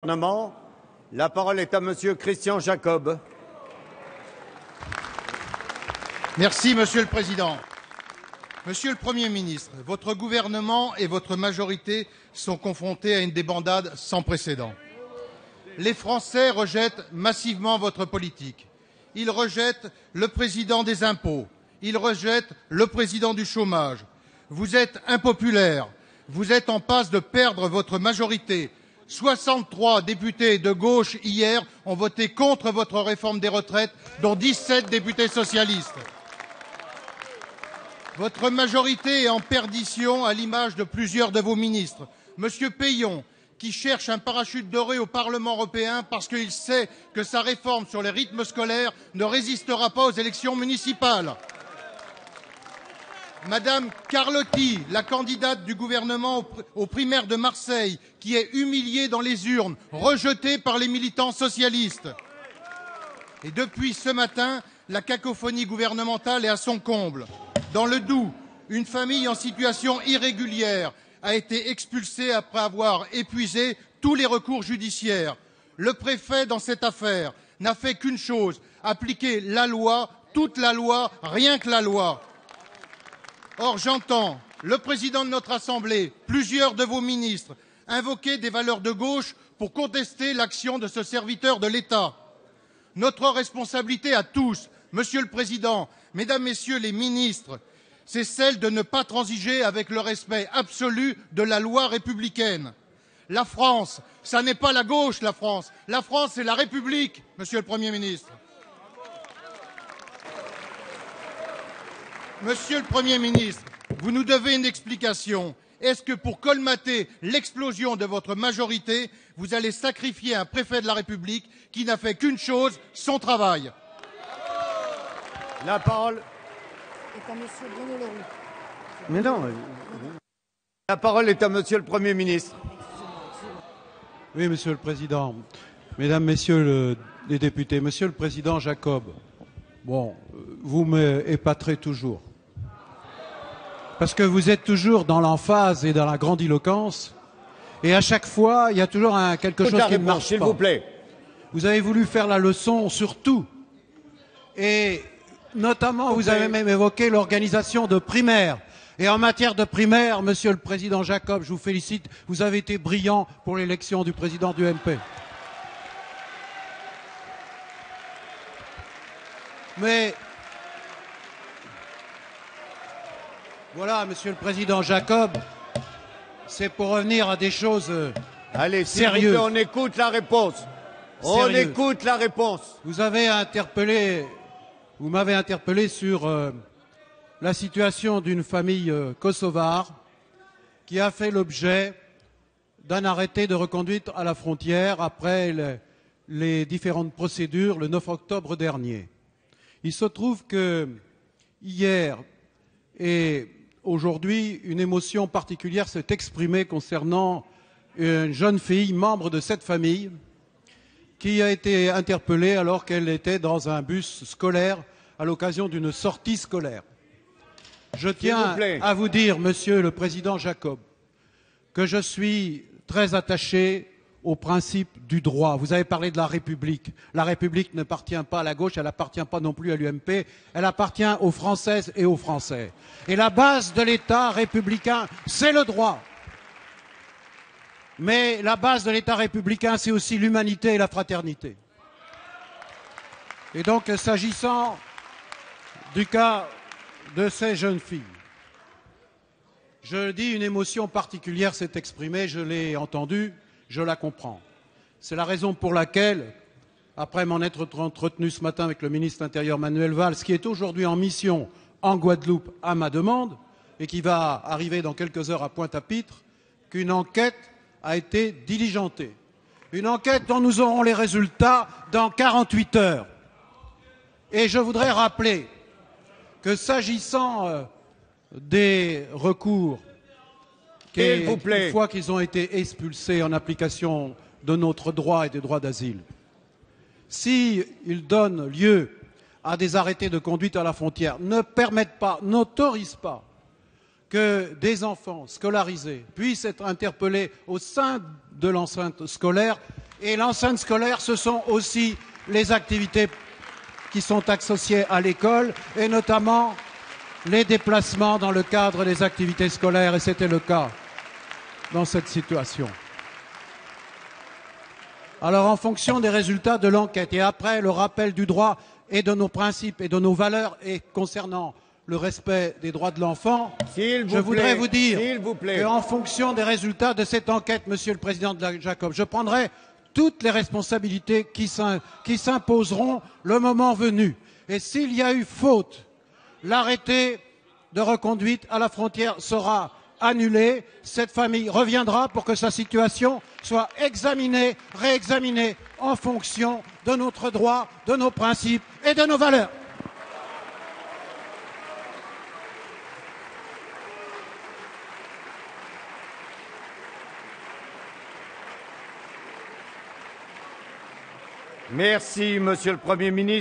Gouvernement. La parole est à Monsieur Christian Jacob. Merci, Monsieur le Président. Monsieur le Premier ministre, votre gouvernement et votre majorité sont confrontés à une débandade sans précédent. Les Français rejettent massivement votre politique. Ils rejettent le président des impôts. Ils rejettent le président du chômage. Vous êtes impopulaire. Vous êtes en passe de perdre votre majorité. 63 députés de gauche, hier, ont voté contre votre réforme des retraites, dont 17 députés socialistes. Votre majorité est en perdition, à l'image de plusieurs de vos ministres. Monsieur Peillon, qui cherche un parachute doré au Parlement européen parce qu'il sait que sa réforme sur les rythmes scolaires ne résistera pas aux élections municipales. Madame Carlotti, la candidate du gouvernement aux primaires de Marseille, qui est humiliée dans les urnes, rejetée par les militants socialistes. Et depuis ce matin, la cacophonie gouvernementale est à son comble. Dans le Doubs, une famille en situation irrégulière a été expulsée après avoir épuisé tous les recours judiciaires. Le préfet, dans cette affaire, n'a fait qu'une chose, appliquer la loi, toute la loi, rien que la loi. Or, j'entends le président de notre Assemblée, plusieurs de vos ministres, invoquer des valeurs de gauche pour contester l'action de ce serviteur de l'État. Notre responsabilité à tous, Monsieur le Président, Mesdames, Messieurs les ministres, c'est celle de ne pas transiger avec le respect absolu de la loi républicaine. La France, ça n'est pas la gauche, la France. La France, c'est la République, Monsieur le Premier ministre. Monsieur le Premier ministre, vous nous devez une explication. Est-ce que pour colmater l'explosion de votre majorité, vous allez sacrifier un préfet de la République qui n'a fait qu'une chose, son travail? La parole est à Monsieur Bruno Le Roux. Mais non. La parole est à Monsieur le Premier ministre. Oui, Monsieur le Président. Mesdames, Messieurs les députés, Monsieur le Président Jacob, bon, vous m'épaterez toujours. Parce que vous êtes toujours dans l'emphase et dans la grandiloquence. Et à chaque fois, il y a toujours quelque chose qui ne marche pas. S'il vous plaît. Vous avez voulu faire la leçon sur tout. Et notamment, vous avez même évoqué l'organisation de primaires. Et en matière de primaires, Monsieur le Président Jacob, je vous félicite, vous avez été brillant pour l'élection du président du MP. Mais voilà, Monsieur le Président Jacob, c'est pour revenir à des choses Allez, sérieuses. On écoute la réponse. On écoute la réponse. Vous m'avez interpellé sur la situation d'une famille kosovare qui a fait l'objet d'un arrêté de reconduite à la frontière après les différentes procédures le 9 octobre dernier. Il se trouve que hier et aujourd'hui, une émotion particulière s'est exprimée concernant une jeune fille, membre de cette famille, qui a été interpellée alors qu'elle était dans un bus scolaire à l'occasion d'une sortie scolaire. Je tiens à vous dire, Monsieur le Président Jacob, que je suis très attaché au principe du droit. Vous avez parlé de la République. La République n'appartient pas à la gauche, elle n'appartient pas non plus à l'UMP, elle appartient aux Françaises et aux Français. Et la base de l'État républicain, c'est le droit. Mais la base de l'État républicain, c'est aussi l'humanité et la fraternité. Et donc, s'agissant du cas de ces jeunes filles, je le dis, une émotion particulière s'est exprimée, je l'ai entendue, je la comprends. C'est la raison pour laquelle, après m'en être entretenu ce matin avec le ministre de l'Intérieur Manuel Valls, qui est aujourd'hui en mission en Guadeloupe à ma demande, et qui va arriver dans quelques heures à Pointe-à-Pitre, qu'une enquête a été diligentée. Une enquête dont nous aurons les résultats dans 48 heures. Et je voudrais rappeler que s'agissant des recours, une fois qu'ils ont été expulsés en application de notre droit et des droits d'asile, s'ils donnent lieu à des arrêtés de conduite à la frontière, ne permettent pas, n'autorisent pas que des enfants scolarisés puissent être interpellés au sein de l'enceinte scolaire, Et l'enceinte scolaire, ce sont aussi les activités qui sont associées à l'école, et notamment les déplacements dans le cadre des activités scolaires, et c'était le cas dans cette situation. Alors, en fonction des résultats de l'enquête et après le rappel du droit et de nos principes et de nos valeurs et concernant le respect des droits de l'enfant, je voudrais vous dire qu'en fonction des résultats de cette enquête, Monsieur le Président de la Jacob, je prendrai toutes les responsabilités qui s'imposeront le moment venu. Et s'il y a eu faute, l'arrêté de reconduite à la frontière sera annulé. Cette famille reviendra pour que sa situation soit examinée, réexaminée en fonction de notre droit, de nos principes et de nos valeurs. Merci, Monsieur le Premier ministre.